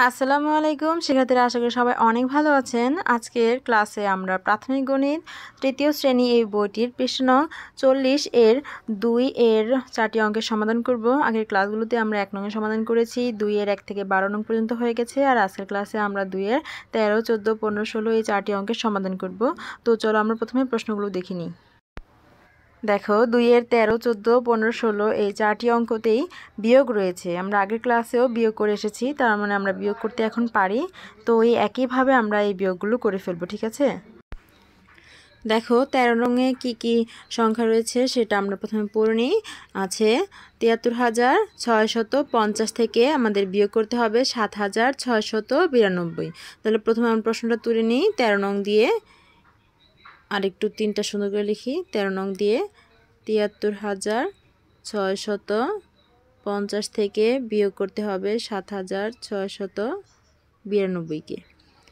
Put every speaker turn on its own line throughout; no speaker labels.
আসসালামু আলাইকুম শিক্ষার্থীরা, আশা করি সবাই অনেক ভালো আছেন। আজকের ক্লাসে আমরা প্রাথমিক গণিত তৃতীয় শ্রেণী এই বইটির পৃষ্ঠা নং 40 এর 2 এর 4টি অঙ্কের সমাধান করব। আগের ক্লাসগুলোতে আমরা 1 নং এর সমাধান করেছি, 2 এর 1 থেকে 12 নং পর্যন্ত হয়ে গেছে। আর আজকের ক্লাসে আমরা 2 এর 13, 14, 15, 16 এই 4টি অঙ্কের সমাধান করব। তো চলো আমরা প্রথমে প্রশ্নগুলো দেখে নিই। দেখো, 2 এর 13, 14, 15, 16 এই 4টি অঙ্কতেই বিয়োগ রয়েছে। আমরা আগের ক্লাসেও বিয়োগ করে এসেছি, তার মানে আমরা বিয়োগ করতে এখন পারি। তো এই একইভাবে আমরা এই বিয়োগগুলো করে ফেলবো, ঠিক আছে? দেখো 13 রঙে কি কি সংখ্যা রয়েছে সেটা আমরা প্রথমে পড়ে নিই। আছে 73,650 থেকে আমাদের বিয়োগ করতে হবে 7,692। তাহলে প্রথমে আমরা প্রশ্নটা তুলে নিই 13 নং দিয়ে। আর একটু 3টা সুন্দর করে লিখি। 13 নং দিয়ে 73,650 থেকে বিয়োগ করতে হবে 7,692কে।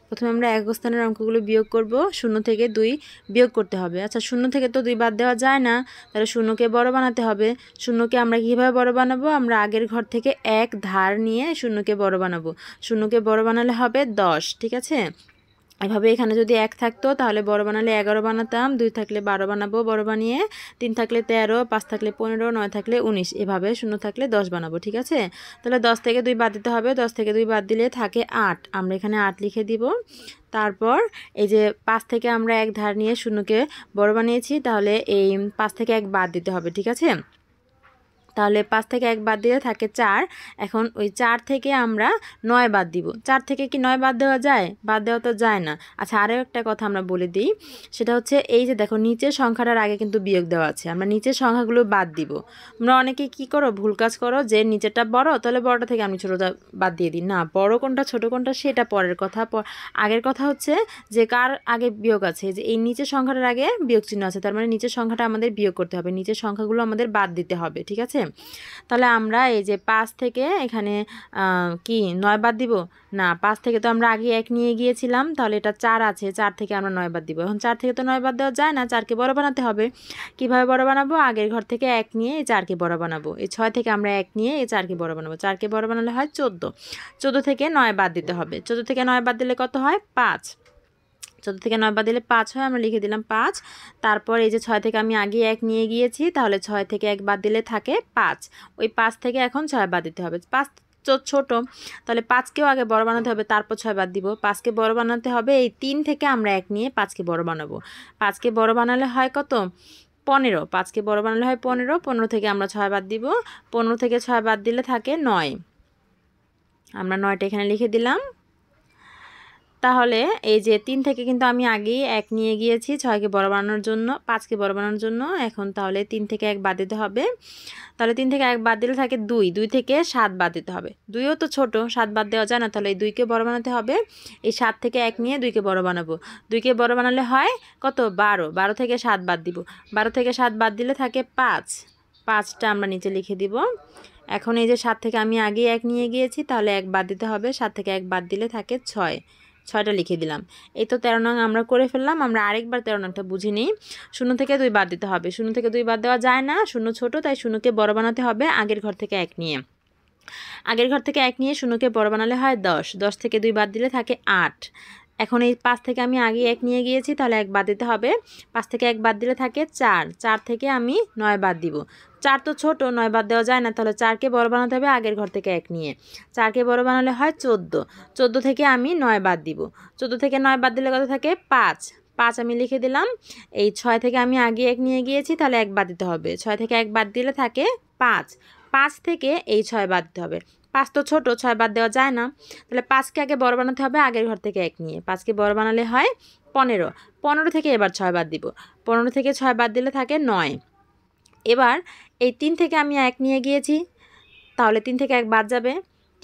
প্রথমে আমরা এক স্থানের অঙ্কগুলো বিয়োগ করব। 0 থেকে 2 বিয়োগ করতে হবে। আচ্ছা, 0 থেকে তো 2 বাদ দেওয়া যায় না, তাহলে 0কে বড় বানাতে হবে। 0কে আমরা কীভাবে বড় বানাবো? আমরা আগের ঘর থেকে 1 ধার নিয়ে 0কে বড় বানাবো। 0কে বড় বানালে হবে 10, ঠিক আছে? এভাবে এখানে যদি 1 থাকতো তাহলে বড় বানালে 11 বানাতাম, 2 থাকলে 12 বানাবো বড় বানিয়ে, 3 থাকলে 13, 5 থাকলে 15, 9 থাকলে 19, এভাবে 0 থাকলে 10 বানাবো, ঠিক আছে? তাহলে 10 থেকে 2 বাদ দিতে হবে। 10 থেকে 2 বাদ দিলে থাকে 8, আমরা এখানে 8 লিখে দিব। তারপর এই যে 5 থেকে আমরা 1 ধার নিয়ে 0কে বড় বানিয়েছি, তাহলে এই 5 থেকে 1 বাদ দিতে হবে, ঠিক আছে? তাহলে 5 থেকে 1 বাদ দিলে থাকে 4। এখন ওই 4 থেকে আমরা 9 বাদ দিব। 4 থেকে কি 9 বাদ দেওয়া যায়? বাদ দেওয়া তো যায় না। আচ্ছা, আরও একটা কথা আমরা বলে দিই, সেটা হচ্ছে এই যে দেখো নিচের সংখ্যাটার আগে কিন্তু বিয়োগ দেওয়া আছে, আমরা নিচের সংখ্যাগুলো বাদ দিব। আমরা অনেকে কি করো, ভুল কাজ করো, যে নিচেরটা বড় তাহলে বড়টা থেকে আমি ছোটোটা বাদ দিয়ে দিই। না, বড় কোনটা ছোট কোনটা সেটা পরের কথা। আগের কথা হচ্ছে যে কার আগে বিয়োগ আছে, যে এই নিচের সংখ্যাটার আগে বিয়োগ চিহ্ন আছে, তার মানে নিচের সংখ্যাটা আমাদের বিয়োগ করতে হবে, নিচের সংখ্যাগুলো আমাদের বাদ দিতে হবে, ঠিক আছে? তাহলে আমরা এই যে 5 থেকে এখানে কি 9 বাদ দিব? না, 5 থেকে তো আমরা আগে 1 নিয়ে গিয়েছিলাম, তাহলে এটা 4 আছে, 4 থেকে আমরা 9 বাদ দিব। এখন 4 থেকে তো 9 বাদ দেওয়া যায় না, 4কে বড় বানাতে হবে। কিভাবে বড় বানাবো? আগের ঘর থেকে 1 নিয়ে এই 4কে বড় বানাবো। এই 6 থেকে আমরা 1 নিয়ে এই 4কে বড় বানাবো। 4কে বড় বানালে হয় 14। 14 থেকে 9 বাদ দিতে হবে। 14 থেকে 9 বাদ দিলে কত হয়? 5। 14 থেকে 9 বাদ দিলে 5 হয়, আমরা লিখে দিলাম 5। তারপর এই যে 6 থেকে আমি আগে 1 নিয়ে গিয়েছি, তাহলে 6 থেকে 1 বাদ দিলে থাকে 5। ওই 5 থেকে এখন 6 বাদ দিতে হবে। 5 ছোট, তাহলে 5কেও আগে বড় বানাতে হবে, তারপর 6 বাদ দিব। 5কে বড় বানাতে হবে, এই 3 থেকে আমরা 1 নিয়ে 5কে বড় বানাবো। 5কে বড় বানালে হয় কত? 15। 5কে বড় বানালে হয় 15। 15 থেকে আমরা 6 বাদ দিব। 15 থেকে 6 বাদ দিলে থাকে 9। আমরা 9টা এখানে লিখে দিলাম। তাহলে এই যে 3 থেকে কিন্তু আমি আগেই 1 নিয়ে গিয়েছি 6কে বড় বানানোর জন্য, 5কে বড় বানানোর জন্য। এখন তাহলে 3 থেকে 1 বাদ দিতে হবে। তাহলে 3 থেকে 1 বাদ দিলে থাকে 2। 2 থেকে 7 বাদ দিতে হবে। 2ও তো ছোট, 7 বাদ দেওয়া যায় না, তাহলে এই 2কে বড় বানাতে হবে। এই 7 থেকে 1 নিয়ে 2কে বড় বানাবো। 2কে বড় বানালে হয় কত? 12। 12 থেকে 7 বাদ দিব। 12 থেকে 7 বাদ দিলে থাকে 5। 5টা আমরা নিচে লিখে দিব। এখন এই যে 7 থেকে আমি আগে 1 নিয়ে গিয়েছি, তাহলে 1 বাদ দিতে হবে। 7 থেকে 1 বাদ দিলে থাকে 6। 6টা লিখে দিলাম। এই তো 13 নং আমরা করে ফেললাম। আমরা আরেকবার 13 নংটা বুঝে নিই। 0 থেকে 2 বাদ দিতে হবে। 0 থেকে 2 বাদ দেওয়া যায় না, 0 ছোট, তাই 0কে বড় বানাতে হবে আগের ঘর থেকে 1 নিয়ে। আগের ঘর থেকে 1 নিয়ে 0কে বড় বানালে হয় 10। 10 থেকে 2 বাদ দিলে থাকে 8। এখন এই 5 থেকে আমি আগে 1 নিয়ে গিয়েছি, তাহলে 1 বাদ দিতে হবে। 5 থেকে 1 বাদ দিলে থাকে 4। 4 থেকে আমি 9 বাদ দিব। 4 তো ছোট, 9 বাদ দেওয়া যায় না, তাহলে 4কে বড় বানাতে হবে আগের ঘর থেকে 1 নিয়ে। 4কে বড় বানালে হয় 14। 14 থেকে আমি 9 বাদ দিব। 14 থেকে 9 বাদ দিলে কত থাকে? 5। 5 আমি লিখে দিলাম। এই 6 থেকে আমি আগে 1 নিয়ে গিয়েছি, তাহলে 1 বাদ দিতে হবে। 6 থেকে 1 বাদ দিলে থাকে 5। 5 থেকে এই 6 বাদ দিতে হবে। 5 তো ছোট, 6 বাদ দেওয়া যায় না, তাহলে 5কে আগে বড় বানাতে হবে আগের ঘর থেকে 1 নিয়ে। 5কে বড় বানালে হয় 15। 15 থেকে এবার 6 বাদ দিব। 15 থেকে 6 বাদ দিলে থাকে 9। এবার এই 3 থেকে আমি 1 নিয়ে গিয়েছি, তাহলে 3 থেকে 1 বাদ যাবে।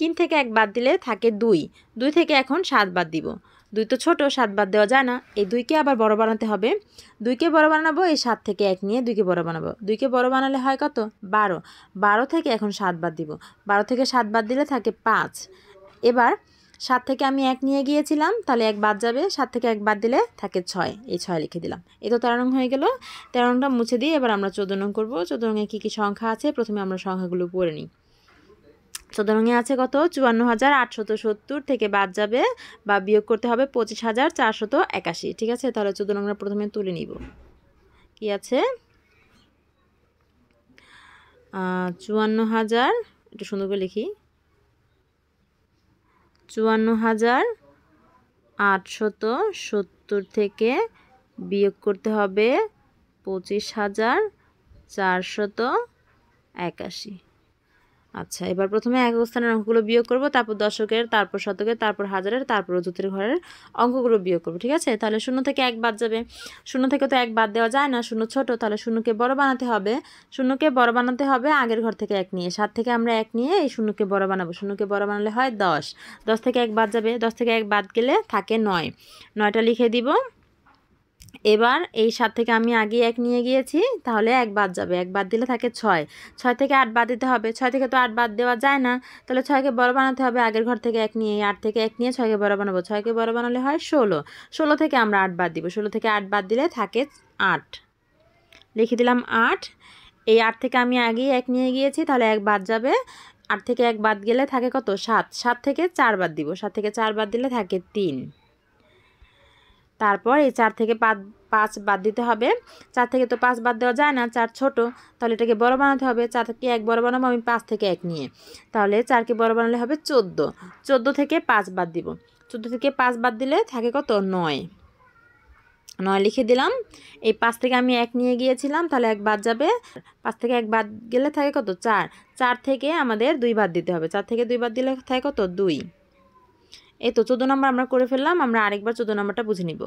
3 থেকে 1 বাদ দিলে থাকে 2। 2 থেকে এখন 7 বাদ দিব। 2 তো ছোট, 7 বাদ দেওয়া যায় না, এই 2কে আবার বড় বানাতে হবে। 2কে বড় বানাবো, এই 7 থেকে 1 নিয়ে 2কে বড় বানাবো। 2কে বড় বানালে হয় কত? 12। 12 থেকে এখন 7 বাদ দিব। 12 থেকে 7 বাদ দিলে থাকে 5। এবার 7 থেকে আমি 1 নিয়ে গিয়েছিলাম, তাহলে 1 বাদ যাবে। 7 থেকে 1 বাদ দিলে থাকে 6। এই 6 লিখে দিলাম। এই তো 13 নং হয়ে গেল। 13 নংটা মুছে দিয়ে এবার আমরা 14 নং করবো। 14 নংয়ে কী কী সংখ্যা আছে প্রথমে আমরা সংখ্যাগুলো পড়ে নিই। 14 নং আছে কত 54,870 থেকে বাদ যাবে বা বিয়োগ করতে হবে 25,481। ঠিক আছে, তাহলে 14 নং প্রথমে তুলে নিব। কি আছে 54,000, একটু সুন্দর করে লিখি, 54,870 থেকে বিয়োগ করতে হবে 25,481। আচ্ছা, এবার প্রথমে একক স্থানের অঙ্কগুলো বিয়োগ করব, তারপর দশকের, তারপর শতকের, তারপর হাজারের, তারপর অযুতের ঘরের অঙ্কগুলো বিয়োগ করব। ঠিক আছে, তাহলে 0 থেকে 1 বাদ যাবে। 0 থেকে তো 1 বাদ দেওয়া যায় না, 0 ছোট, তাহলে 0কে বড় বানাতে হবে। 0কে বড় বানাতে হবে আগের ঘর থেকে 1 নিয়ে। 7 থেকে আমরা 1 নিয়ে এই 0কে বড় বানাবো। 0কে বড় বানালে হয় 10। 10 থেকে 1 বাদ যাবে, 10 থেকে 1 বাদ গেলে থাকে 9। 9টা লিখে দিব। এবার এই 7 থেকে আমি আগে 1 নিয়ে গিয়েছি, তাহলে 1 বাদ যাবে, 1 বাদ দিলে থাকে 6। 6 থেকে 8 বাদ দিতে হবে, 6 থেকে তো 8 বাদ দেওয়া যায় না, তাহলে 6কে বড় বানাতে হবে আগের ঘর থেকে 1 নিয়ে। 8 থেকে 1 নিয়ে 6কে বড় বানাবো, 6কে বড় বানালে হয় 16। 16 থেকে আমরা 8 বাদ দিব, 16 থেকে 8 বাদ দিলে থাকে 8। লিখে দিলাম 8। এই 8 থেকে আমি আগেই 1 নিয়ে গিয়েছি, তাহলে 1 বাদ যাবে। 8 থেকে 1 বাদ গেলে থাকে কত 7। 7 থেকে 4 বাদ দিব, 7 থেকে 4 বাদ দিলে থাকে 3। তারপর এই 4 থেকে 5 বাদ দিতে হবে। 4 থেকে তো 5 বাদ দেওয়া যায় না, 4 ছোট, তাহলে এটাকে বড় বানাতে হবে। 4 থেকে 1 বড় বানাবো আমি 5 থেকে 1 নিয়ে, তাহলে 4কে বড় বানালে হবে 14। 14 থেকে 5 বাদ দিব, 14 থেকে 5 বাদ দিলে থাকে কত 9। 9 লিখে দিলাম। এই 5 থেকে আমি 1 নিয়ে গিয়েছিলাম, তাহলে 1 বাদ যাবে। 5 থেকে 1 বাদ গেলে থাকে কত 4। 4 থেকে আমাদের 2 বাদ দিতে হবে, 4 থেকে 2 বাদ দিলে থাকে কত 2। এই তো 14 নম্বর আমরা করে ফেললাম। আমরা আরেকবার 14 নম্বরটা বুঝে নিব।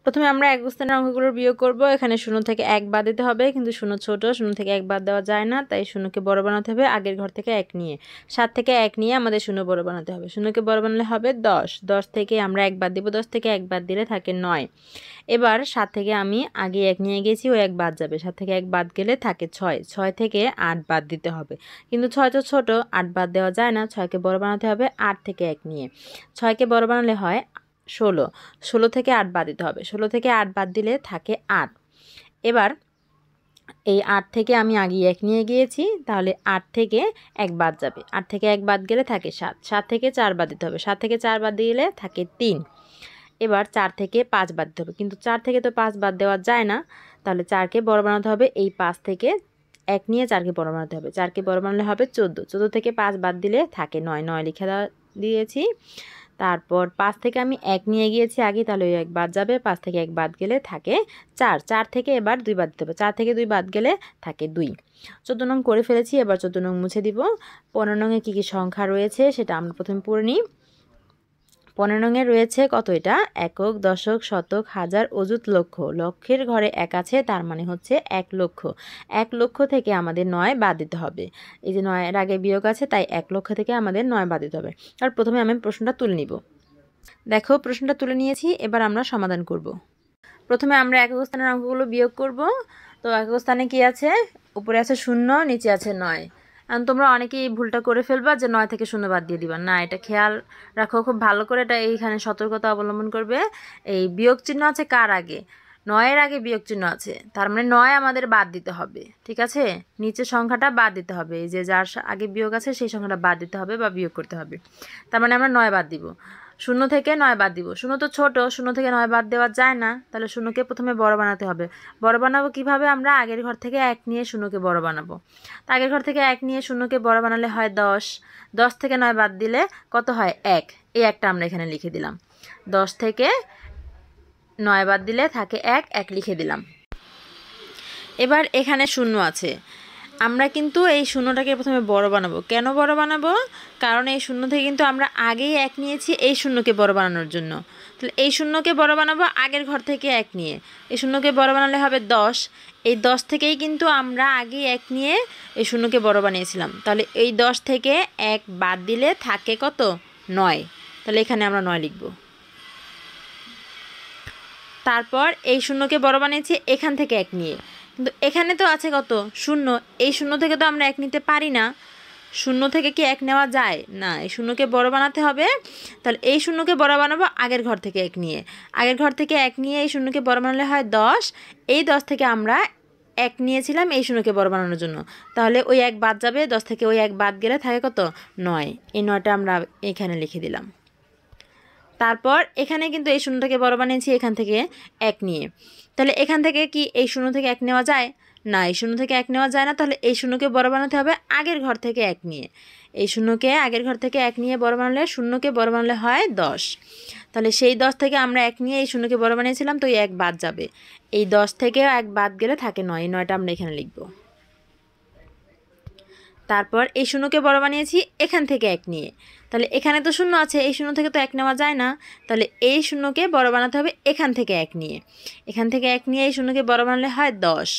প্রথমে আমরা একক স্থানের অঙ্কগুলোর বিয়োগ করব। এখানে 0 থেকে 1 বাদ দিতে হবে, কিন্তু 0 ছোট, 0 থেকে 1 বাদ দেওয়া যায় না, তাই 0কে বড় বানাতে হবে আগের ঘর থেকে 1 নিয়ে। 7 থেকে 1 নিয়ে আমাদের 0 বড় বানাতে হবে। 0কে বড় বানালে হবে 10। 10 থেকে আমরা 1 বাদ দিব, 10 থেকে 1 বাদ দিলে থাকে 9। এবার 7 থেকে আমি আগে 1 নিয়ে গেছি, ও 1 বাদ যাবে। 7 থেকে 1 বাদ গেলে থাকে 6। 6 থেকে 8 বাদ দিতে হবে, কিন্তু 6 তো ছোট, 8 বাদ দেওয়া যায় না, 6কে বড় বানাতে হবে 8 থেকে 1 নিয়ে। 6কে বড় বানালে হয় 16। 16 থেকে 8 বাদ দিতে হবে, 16 থেকে 8 বাদ দিলে থাকে 8। এবার এই 8 থেকে আমি আগে 1 নিয়ে গিয়েছি, তাহলে 8 থেকে 1 বাদ যাবে। 8 থেকে 1 বাদ গেলে থাকে 7। 7 থেকে 4 বাদ দিতে হবে, 7 থেকে 4 বাদ দিলে থাকে 3। এবার 4 থেকে 5 বাদ দিতে হবে, কিন্তু 4 থেকে তো 5 বাদ দেওয়া যায় না, তাহলে 4কে বড় বানাতে হবে। এই 5 থেকে 1 নিয়ে 4কে বড় বানাতে হবে, 4কে বড় বানালে হবে 14। 14 থেকে 5 বাদ দিলে থাকে 9। 9 লিখে দিয়েছি। তারপর 5 থেকে আমি 1 নিয়ে গিয়েছি আগে, তাহলে 1 বাদ যাবে। 5 থেকে 1 বাদ গেলে থাকে 4। 4 থেকে এবার 2 বাদ দিতে হবে, 4 থেকে 2 বাদ গেলে থাকে 2। 14 নং করে ফেলেছি। এবার 14 নং মুছে দিব। 15 নংয়ে কী কী সংখ্যা রয়েছে সেটা আমরা প্রথমে পড়ে নিই। 15 নংয়ে রয়েছে কত, এটা একক, দশক, শতক, হাজার, অযুত, লক্ষ। লক্ষের ঘরে 1 আছে, তার মানে হচ্ছে 1 লক্ষ। 1 লক্ষ থেকে আমাদের 9 বাদ দিতে হবে। এই যে 9 এর আগে বিয়োগ আছে, তাই 1 লক্ষ থেকে আমাদের 9 বাদ দিতে হবে। আর প্রথমে আমি প্রশ্নটা তুলে নিব। দেখো, প্রশ্নটা তুলে নিয়েছি, এবার আমরা সমাধান করব। প্রথমে আমরা একক স্থানের অঙ্কগুলো বিয়োগ করব। তো একক স্থানে কি আছে, উপরে আছে 0, নিচে আছে 9। কারণ তোমরা অনেকেই ভুলটা করে ফেলবা যে 9 থেকে 0 বাদ দিয়ে দিবা না, এটা খেয়াল রাখো খুব ভালো করে, এটা এইখানে সতর্কতা অবলম্বন করবে। এই বিয়োগ চিহ্ন আছে কার আগে, 9-এর আগে বিয়োগ চিহ্ন আছে, তার মানে 9 আমাদের বাদ দিতে হবে। ঠিক আছে, নিচের সংখ্যাটা বাদ দিতে হবে, এই যে যার আগে বিয়োগ আছে সেই সংখ্যাটা বাদ দিতে হবে বা বিয়োগ করতে হবে। তার মানে আমরা 9 বাদ দিব। 0 থেকে 9 বাদ দিব, 0 তো ছোট, 0 থেকে 9 বাদ দেওয়া যায় না, তাহলে 0কে প্রথমে বড় বানাতে হবে। বড় বানাবো কিভাবে, আমরা আগের ঘর থেকে 1 নিয়ে 0কে বড় বানাবো। তো আগের ঘর থেকে 1 নিয়ে 0কে বড় বানালে হয় 10। 10 থেকে 9 বাদ দিলে কত হয় 1। এই একটা আমরা এখানে লিখে দিলাম। 10 থেকে 9 বাদ দিলে থাকে 1, 1 লিখে দিলাম। এবার এখানে 0 আছে, আমরা কিন্তু এই 0টাকে প্রথমে বড় বানাবো। কেন বড় বানাবো, কারণ এই 0 থেকে কিন্তু আমরা আগেই 1 নিয়েছি এই 0কে বড় বানানোর জন্য। তাহলে এই 0কে বড় বানাবো আগের ঘর থেকে 1 নিয়ে। এই 0কে বড় বানালে হবে 10। এই 10 থেকেই কিন্তু আমরা আগে 1 নিয়ে এই 0কে বড় বানিয়েছিলাম। তাহলে এই 10 থেকে 1 বাদ দিলে থাকে কত 9। তাহলে এখানে আমরা 9 লিখব। তারপর এই 0কে বড় বানিয়েছি এখান থেকে 1 নিয়ে, কিন্তু এখানে তো আছে কত 0। এই 0 থেকে তো আমরা 1 নিতে পারি না। 0 থেকে কি 1 নেওয়া যায় না, এই 0কে বড় বানাতে হবে। তাহলে এই 0কে বড় বানাবো আগের ঘর থেকে 1 নিয়ে। আগের ঘর থেকে 1 নিয়ে এই 0কে বড় বানালে হয় 10। এই 10 থেকে আমরা এক নিয়েছিলাম এই শূন্যকে বড় বানানোর জন্য, তাহলে ওই এক বাদ যাবে, 10 থেকে ওই এক বাদ গেলে থাকে কত 9। এই 9টা আমরা এখানে লিখে দিলাম। তারপর এখানে কিন্তু এই শূন্যটাকে বড় বানিয়েছি এখান থেকে এক নিয়ে, তাহলে এখান থেকে কি এই শূন্য থেকে এক নেওয়া যায় না? এই শূন্য থেকে এক নেওয়া যায় না, তাহলে এই শূন্যকে বড় বানাতে হবে আগের ঘর থেকে এক নিয়ে। এই শূন্যকে আগের ঘর থেকে এক নিয়ে বড় বানালে, শূন্যকে বড় বানালে হয় 10। তাহলে সেই 10 থেকে আমরা এক নিয়ে এই শূন্যকে বড় বানিয়েছিলাম, তো এই এক বাদ যাবে, এই 10 থেকে এক বাদ গেলে থাকে 9। এই 9টা আমরা এখানে লিখব। তারপর এই শূন্যকে বড় বানিয়েছি এখান থেকে এক নিয়ে, তাহলে এখানে তো শূন্য আছে, এই শূন্য থেকে তো এক নেওয়া যায় না, তাহলে এই শূন্যকে বড় বানাতে হবে এখান থেকে এক নিয়ে। এখান থেকে এক নিয়ে এই শূন্যকে বড় বানালে হয় 10।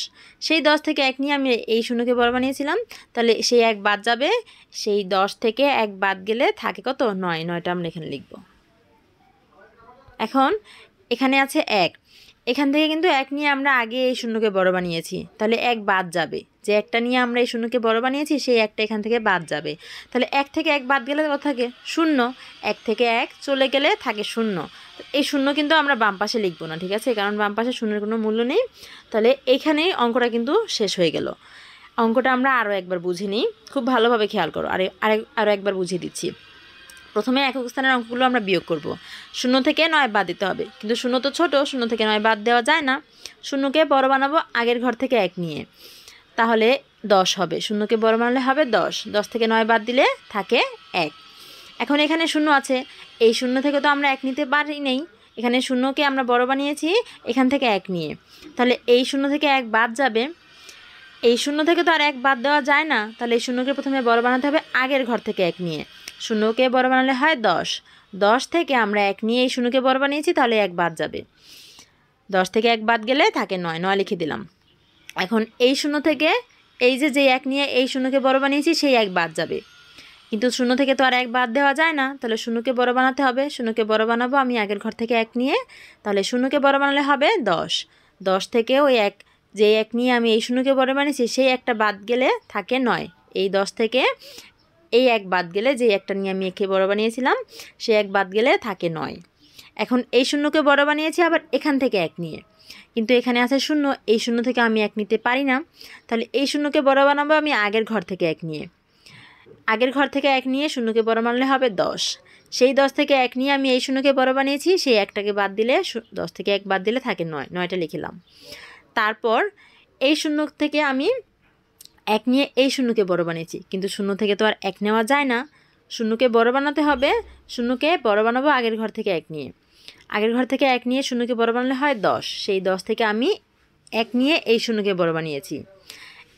সেই 10 থেকে এক নিয়ে আমি এই শূন্যকে বড় বানিয়েছিলাম, তাহলে সেই এক বাদ যাবে, সেই 10 থেকে এক বাদ গেলে থাকে কত 9। 9টা আমরা এখানে লিখব। এখন এখানে আছে এক, এখান থেকে কিন্তু এক নিয়ে আমরা আগে এই শূন্যকে বড় বানিয়েছি, তাহলে এক বাদ যাবে, যে একটা নিয়ে আমরা এই শূন্যকে বড় বানিয়েছি সেই একটা এখান থেকে বাদ যাবে, তাহলে এক থেকে এক বাদ গেলে কত থাকে 0। এক থেকে এক চলে গেলে থাকে 0। এই 0 কিন্তু আমরা বাম পাশে লিখবো না, ঠিক আছে, কারণ বাম পাশে শূন্যের কোনো মূল্য নেই। তাহলে এইখানেই অঙ্কটা কিন্তু শেষ হয়ে গেল। অঙ্কটা আমরা আরও একবার বুঝে নিই, খুব ভালোভাবে খেয়াল করো, আরও একবার বুঝিয়ে দিচ্ছি। প্রথমে একক স্থানের অঙ্কগুলো আমরা বিয়োগ করব। 0 থেকে 9 বাদ দিতে হবে, কিন্তু 0 তো ছোট, 0 থেকে 9 বাদ দেওয়া যায় না। শূন্যকে বড় বানাবো আগের ঘর থেকে এক নিয়ে, তাহলে 10 হবে। শূন্যকে বড় বানালে হবে 10। 10 থেকে 9 বাদ দিলে থাকে 1। এখন এখানে 0 আছে, এই 0 থেকে তো আমরা এক নিতে পারি নেই, এখানে শূন্যকে আমরা বড় বানিয়েছি এখান থেকে এক নিয়ে, তাহলে এই 0 থেকে এক বাদ যাবে, এই 0 থেকে তো আর এক বাদ দেওয়া যায় না, তাহলে এই শূন্যকে প্রথমে বড় বানাতে হবে আগের ঘর থেকে এক নিয়ে। শূন্যকে বড় বানালে হয় 10। 10 থেকে আমরা এক নিয়ে এই শূন্যকে বড় বানিয়েছি, তাহলে এক বাদ যাবে, 10 থেকে এক বাদ গেলে থাকে 9। 9 লিখে দিলাম। এখন এই 0 থেকে এই যে এক নিয়ে এই শূন্যকে বড় বানিয়েছি সেই এক বাদ যাবে, কিন্তু 0 থেকে তো আর এক বাদ দেওয়া যায় না, তাহলে শূন্যকে বড় বানাতে হবে। শূন্যকে বড় বানাবো আমি আগের ঘর থেকে এক নিয়ে, তাহলে শূন্যকে বড় বানালে হবে 10। 10 থেকে ওই এক নিয়ে আমি এই শূন্যকে বড় বানিয়েছি সেই একটা বাদ গেলে থাকে 9। এই 10 থেকে এই এক বাদ গেলে, যে একটা নিয়ে আমি একে বড় বানিয়েছিলাম সে এক বাদ গেলে থাকে 9। এখন এই শূন্যকে বড় বানিয়েছি আবার এখান থেকে এক নিয়ে, কিন্তু এখানে আছে 0, এই 0 থেকে আমি এক নিতে পারি না, তাহলে এই শূন্যকে বড় বানাবো আমি আগের ঘর থেকে এক নিয়ে। আগের ঘর থেকে এক নিয়ে শূন্যকে বড় বানালে হবে 10। সেই 10 থেকে এক নিয়ে আমি এই শূন্যকে বড় বানিয়েছি, সেই একটাকে বাদ দিলে 10 থেকে এক বাদ দিলে থাকে 9। 9টা লিখলাম। তারপর এই 0 থেকে আমি এক নিয়ে এই শূন্যকে বড় বানিয়েছি, কিন্তু 0 থেকে তো আর এক নেওয়া যায় না, শূন্যকে বড় বানাতে হবে। শূন্যকে বড় বানাবো আগের ঘর থেকে এক নিয়ে। আগের ঘর থেকে এক নিয়ে শূন্যকে বড় বানালে হয় 10। সেই 10 থেকে আমি এক নিয়ে এই শূন্যকে বড় বানিয়েছি,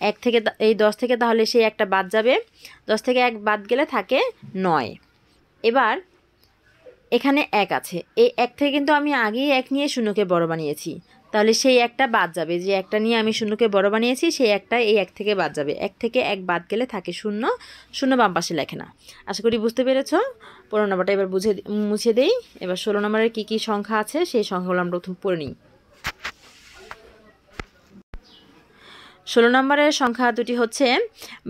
এক থেকে এই 10 থেকে তাহলে সেই একটা বাদ যাবে, 10 থেকে এক বাদ গেলে থাকে 9। এবার এখানে এক আছে, এই এক থেকে কিন্তু আমি আগেই এক নিয়ে শূন্যকে বড় বানিয়েছি, তাহলে সেই একটা বাদ যাবে, যে একটা নিয়ে আমি শূন্যকে বড় বানিয়েছি সেই একটা এই এক থেকে বাদ যাবে। এক থেকে এক বাদ গেলে থাকে 0। 0 বাম পাশে লেখে না। আশা করি বুঝতে পেরেছ। 15 নম্বরটা এবার মুছে দেই। এবার 16 নম্বরের কী কী সংখ্যা আছে সেই সংখ্যাগুলো আমরা প্রথম পড়ে নিই। 16 নম্বরের সংখ্যা দুটি হচ্ছে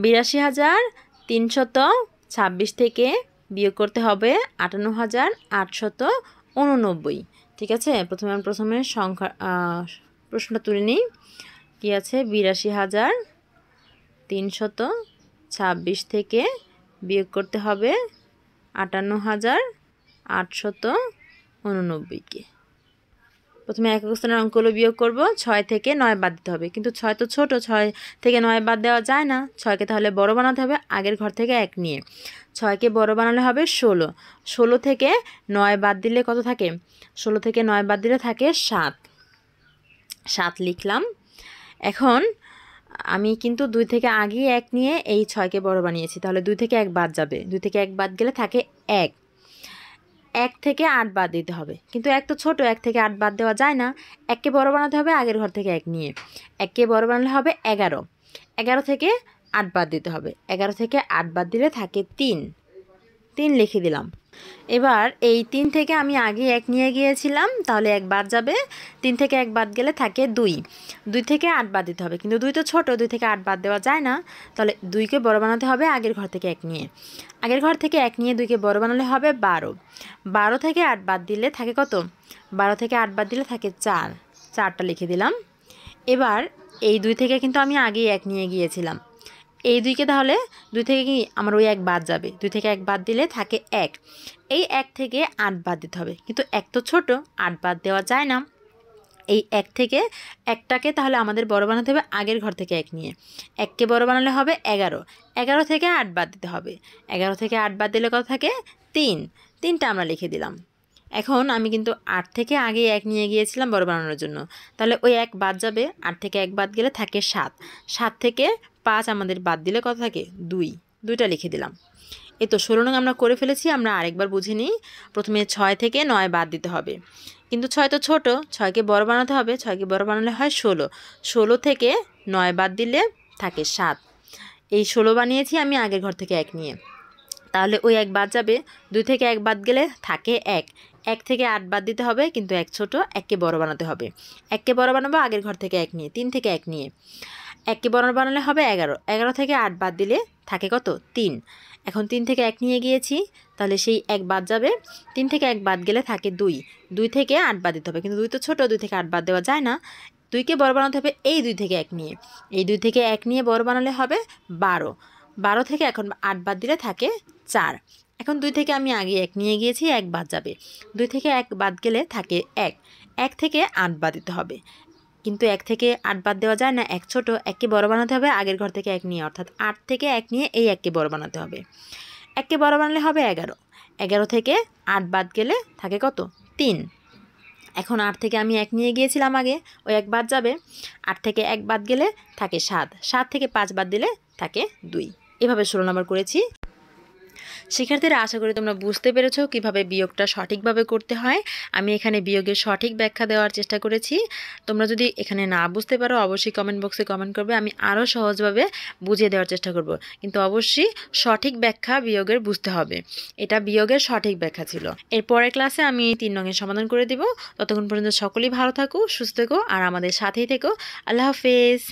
82,326 থেকে বিয়োগ করতে হবে 58,889। ঠিক আছে, প্রথমে সংখ্যা প্রশ্নটা তুলে নিই। কি আছে, 82,326 থেকে বিয়োগ করতে হবে 58,889কে। প্রথমে একক স্থানের অঙ্কগুলো বিয়োগ করব। 6 থেকে 9 বাদ দিতে হবে, কিন্তু 6 তো ছোট, 6 থেকে 9 বাদ দেওয়া যায় না। 6কে তাহলে বড় বানাতে হবে আগের ঘর থেকে এক নিয়ে। 6কে বড় বানালে হবে 16। 16 থেকে 9 বাদ দিলে কত থাকে? 16 থেকে 9 বাদ দিলে থাকে 7। 7 লিখলাম। এখন আমি কিন্তু 2 থেকে আগেই এক নিয়ে এই 6কে বড় বানিয়েছি, তাহলে 2 থেকে 1 বাদ যাবে। 2 থেকে 1 বাদ গেলে থাকে 1। 1 থেকে 8 বাদ দিতে হবে, কিন্তু 1 তো ছোট, 1 থেকে 8 বাদ দেওয়া যায় না। 1কে বড় বানাতে হবে আগের ঘর থেকে এক নিয়ে। 1কে বড় বানালে হবে 11। 11 থেকে 8 বাদ দিতে হবে। 11 থেকে 8 বাদ দিলে থাকে 3। 3 লিখে দিলাম। এবার এই 3 থেকে আমি আগে এক নিয়ে গিয়েছিলাম, তাহলে 1 বাদ যাবে। 3 থেকে 1 বাদ গেলে থাকে 2। 2 থেকে 8 বাদ দিতে হবে, কিন্তু 2 তো ছোট, 2 থেকে 8 বাদ দেওয়া যায় না। তাহলে 2কে বড় বানাতে হবে আগের ঘর থেকে এক নিয়ে। আগের ঘর থেকে এক নিয়ে 2কে বড় বানালে হবে 12। 12 থেকে 8 বাদ দিলে থাকে কত? 12 থেকে 8 বাদ দিলে থাকে 4। 4টা লিখে দিলাম। এবার এই 2 থেকে কিন্তু আমি আগেই 1 নিয়ে গিয়েছিলাম। এই 2কে তাহলে 2 থেকে কি আমার ওই 1 বাদ যাবে, 2 থেকে 1 বাদ দিলে থাকে 1। এই 1 থেকে 8 বাদ দিতে হবে, কিন্তু 1 তো ছোট, 8 বাদ দেওয়া যায় না। এই 1 থেকে 1টাকে তাহলে আমাদের বড় বানাতে হবে আগের ঘর থেকে 1 নিয়ে। 1কে বড় বানালে হবে 11, 11 থেকে 8 বাদ দিতে হবে, 11 থেকে 8 বাদ দিলে কত থাকে 3, 3টা আমরা লিখে দিলাম। এখন আমি কিন্তু 8 থেকে আগে 1 নিয়ে গিয়েছিলাম বড় বানানোর জন্য, তাহলে ওই 1 বাদ যাবে, 8 থেকে 1 বাদ গেলে থাকে 7, 7 থেকে 5 আমাদের বাদ দিলে কত থাকে 2, 2টা লিখে দিলাম। এই তো 16 নং আমরা করে ফেলেছি। আমরা আরেকবার বুঝে নিই। প্রথমে 6 থেকে 9 বাদ দিতে হবে, কিন্তু 6 তো ছোট, 6কে বড় বানাতে হবে, 6কে বড় বানালে হয় 16, 16 থেকে 9 বাদ দিলে থাকে 7। এই 16 বানিয়েছি আমি আগের ঘর থেকে 1 নিয়ে, তাহলে ওই 1 বাদ যাবে, 2 থেকে 1 বাদ গেলে থাকে 1, 1 থেকে 8 বাদ দিতে হবে, কিন্তু 1 ছোট, 1কে বড় বানাতে হবে। 1কে বড় বানাবো আগের ঘর থেকে 1 নিয়ে, 3 থেকে 1 নিয়ে। 1কে বড় বানালে হবে 11, 11 থেকে 8 বাদ দিলে থাকে কত 3। এখন 3 থেকে 1 নিয়ে গিয়েছি, তাহলে সেই 1 বাদ যাবে, 3 থেকে 1 বাদ গেলে থাকে 2, 2 থেকে 8 বাদ দিতে হবে, কিন্তু 2 তো ছোট, 2 থেকে 8 বাদ দেওয়া যায় না। 2কে বড় বানাতে হবে এই 2 থেকে 1 নিয়ে, এই 2 থেকে 1 নিয়ে বড় বানালে হবে 12, 12 থেকে এখন 8 বাদ দিলে থাকে 4। এখন 2 থেকে আমি আগে 1 নিয়ে গিয়েছি, 1 বাদ যাবে, 2 থেকে 1 বাদ গেলে থাকে 1, 1 থেকে 8 বাদ দিতে হবে, কিন্তু 1 থেকে 8 বাদ দেওয়া যায় না, 1 ছোট, 1কে বড় বানাতে হবে আগের ঘর থেকে 1 নিয়ে, অর্থাৎ 8 থেকে 1 নিয়ে এই 1কে বড় বানাতে হবে। 1কে বড় বানালে হবে 11, 11 থেকে 8 বাদ গেলে থাকে কত 3। এখন 8 থেকে আমি 1 নিয়ে গিয়েছিলাম আগে, ওই 1 বাদ যাবে, 8 থেকে 1 বাদ গেলে থাকে 7, 7 থেকে 5 বাদ দিলে থাকে 2। এভাবে 16 নম্বর করেছি। শিক্ষার্থীরা, আশা করি তোমরা বুঝতে পেরেছো কিভাবে বিয়োগটা সঠিকভাবে করতে হয়। আমি এখানে বিয়োগের সঠিক ব্যাখ্যা দেওয়ার চেষ্টা করেছি। তোমরা যদি এখানে না বুঝতে পারো অবশ্যই কমেন্ট বক্সে কমেন্ট করবে, আমি আরও সহজভাবে বুঝিয়ে দেওয়ার চেষ্টা করব। কিন্তু অবশ্যই সঠিক ব্যাখ্যা বিয়োগের বুঝতে হবে। এটা বিয়োগের সঠিক ব্যাখ্যা ছিল। এর পরের ক্লাসে আমি 3 নংয়ের সমাধান করে দিব। ততক্ষণ পর্যন্ত সকলেই ভালো থাকো, সুস্থ থেকো আর আমাদের সাথেই থেকো। আল্লাহ হাফেজ।